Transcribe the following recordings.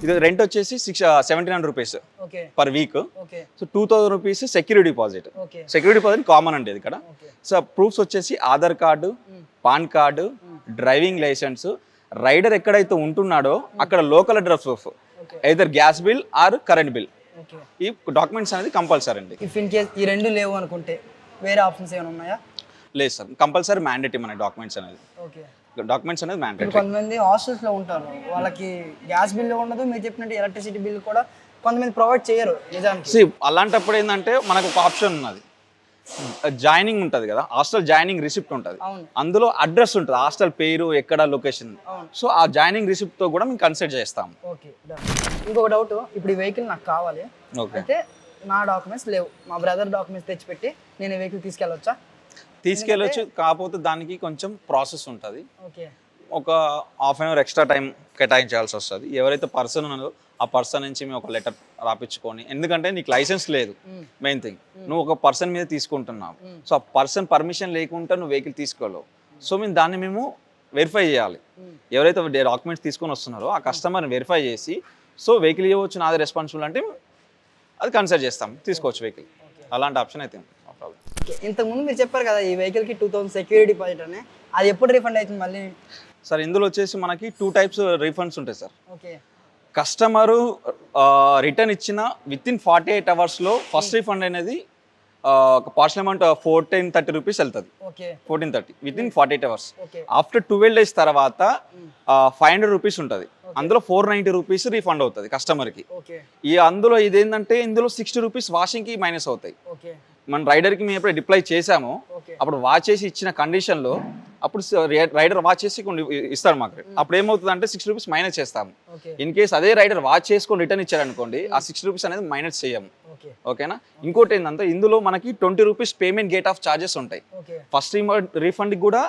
ఇది రెంట్ వచ్చేసి 1700 rupees per week. So 2000 rupees security deposit. Security deposit common అండి ఇక్కడ. సో ప్రూఫ్స్ వచ్చేసి Aadhaar card, PAN card, driving licence, rider ఎక్కడైతే ఉంటున్నాడో అక్కడ local address proof, either gas bill or current bill. ఈ documents అనేది కంపల్సరీ అండి. ఇఫ్ ఇన్ కేస్ ఈ రెండు లేవు అనుకుంటే వేరే ఆప్షన్స్ ఏమైనా ఉన్నాయా? లేదు సార్, కంపల్సరీ మ్యాండేటరీ మన డాక్యుమెంట్స్ అనేది. డాక్యుమెంట్స్ అనేది మ్యాండేటరీ. కొంతమంది హాస్టల్స్ లో ఉంటారు, వాళ్ళకి గ్యాస్ బిల్ ఉండదు, మీరు చెప్పినట్టు ఎలక్ట్రిసిటీ బిల్ కూడా కొంతమంది ప్రొవైడ్ చేయరు నిజానికి. అలాంటప్పుడు ఏంటంటే మనకు ఒక ఆప్షన్ ఉన్నది, జాయినింగ్ ఉంటుంది కదా, హాస్టల్ జాయినింగ్ రిసిప్ట్ ఉంటుంది, అందులో అడ్రస్ ఉంటుంది, హాస్టల్ పేరు ఎక్కడ లొకేషన్. సో ఆ జాయినింగ్ రిసిప్ట్ తో కూడా మేము కన్సిడర్ చేస్తాం. ఇంకొక డౌట్, ఇప్పుడు ఈ వెహికల్ నాకు కావాలి అయితే నా డాక్యుమెంట్స్ లేవు, మా బ్రదర్ డాక్యుమెంట్స్ తెచ్చిపెట్టి నేను ఈ వెహికల్ తీసుకెళ్ళొచ్చా? తీసుకెళ్ళొచ్చు, కాకపోతే దానికి కొంచెం ప్రాసెస్ ఉంటుంది. ఒక half an hour extra time కేటాయించాల్సి వస్తుంది. ఎవరైతే పర్సన్ ఉన్నారో ఆ పర్సన్ నుంచి మేము ఒక లెటర్ రాపించుకొని, ఎందుకంటే నీకు లైసెన్స్ లేదు, మెయిన్ థింగ్, నువ్వు ఒక పర్సన్ మీద తీసుకుంటున్నావు. సో ఆ పర్సన్ పర్మిషన్ లేకుండా నువ్వు వెహికల్ తీసుకోలేవు. సో మేము వెరిఫై చేయాలి. ఎవరైతే డాక్యుమెంట్స్ తీసుకొని వస్తున్నారో ఆ కస్టమర్ని వెరిఫై చేసి, సో వెహికల్ ఇవ్వచ్చు, నాది రెస్పాన్సిబుల్ అంటే అది కన్సిడర్ చేస్తాం, తీసుకోవచ్చు వెహికల్. అలాంటి ఆప్షన్ అయితే ఇంతకుముందు మీరు చెప్పారు కదా ఈ వెహికల్కి 2000 సెక్యూరిటీ డిపాజిట్ అని, అది ఎప్పుడు రిఫండ్ అవుతుంది మళ్ళీ? సార్ ఇందులో వచ్చేసి మనకి 2 టైప్స్ రీఫండ్స్ ఉంటాయి సార్. కస్టమరు రిటర్న్ ఇచ్చిన విత్ ఇన్ 48 అవర్స్లో ఫస్ట్ రీఫండ్ అనేది ఒక పార్షల్ అమౌంట్ 1430 రూపీస్ వెళ్తుంది. 1430 with in 48 hours. After 12 days తర్వాత 500 రూపీస్ ఉంటుంది, అందులో 490 రూపీస్ రీఫండ్ అవుతుంది కస్టమర్కి. అందులో ఇదేంటంటే ఇందులో 60 రూపీస్ వాషింగ్కి మైనస్ అవుతాయి. మన రైడర్కి మేము ఎప్పుడు డిప్లై చేసామో అప్పుడు వాచ్ చేసి ఇచ్చిన కండిషన్లో అప్పుడు రైడర్ వాచ్ చేసి ఇస్తాడు మాకు. అప్పుడు ఏమవుతుంది అంటే 60 రూపీస్ మైనస్ చేస్తాము. ఇన్ కేస్ అదే రైడర్ వాచ్ చేసుకొని రిటర్న్ ఇచ్చారు అనుకోండి, ఆ 60 రూపీస్ అనేది మైనస్ చేయము. ఓకేనా? ఇంకోటి ఏంటంటే ఇందులో మనకి 20 rupees payment gateway charges ఉంటాయి. ఫస్ట్ రీఫండ్కి కూడా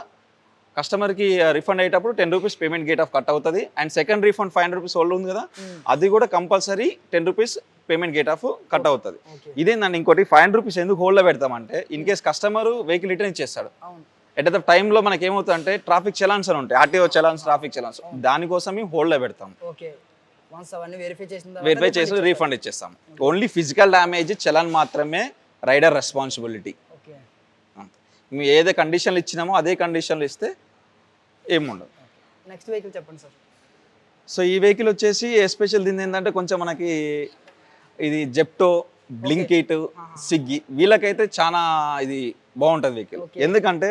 కస్టమర్కి రిఫండ్ అయ్యేటప్పుడు 10 rupees payment gateway cut అవుతుంది. And second refund 500 rupees hold ఉంది కదా, అది కూడా compulsory 10 rupees payment gateway cut అవుతుంది. ఇదేందండి ఇంకోటి 500 రూపీస్ ఎందుకు హోల్డ్లో పెడతామంటే, in case customer vehicle return ఇచ్చేస్తాడు, ఎట్ ద టైంలో మనకి ఏమవుతుంది అంటే ట్రాఫిక్ చలాన్స్ అని ఉంటాయి, ఆర్టీఓ చలాన్స్, ట్రాఫిక్ చలాన్స్, దానికోసం హోల్డ్లో పెడతాం. వెరిఫై చేసి రీఫండ్ ఇచ్చేస్తాం. ఓన్లీ ఫిజికల్ డ్యామేజ్ చలాన్ మాత్రమే రైడర్ రెస్పాన్సిబిలిటీ. మేము ఏదే కండిషన్లు ఇచ్చినామో అదే కండిషన్లు ఇస్తే ఏముండదు. నెక్స్ట్ వెహికల్ చెప్పండి సార్. సో ఈ వెహికల్ వచ్చేసి ఎస్పెషల్ దీని ఏంటంటే కొంచెం మనకి ఇది జెప్టో, బ్లింకిట్, స్విగ్గీ వీళ్ళకైతే చాలా ఇది బాగుంటుంది వెహికల్. ఎందుకంటే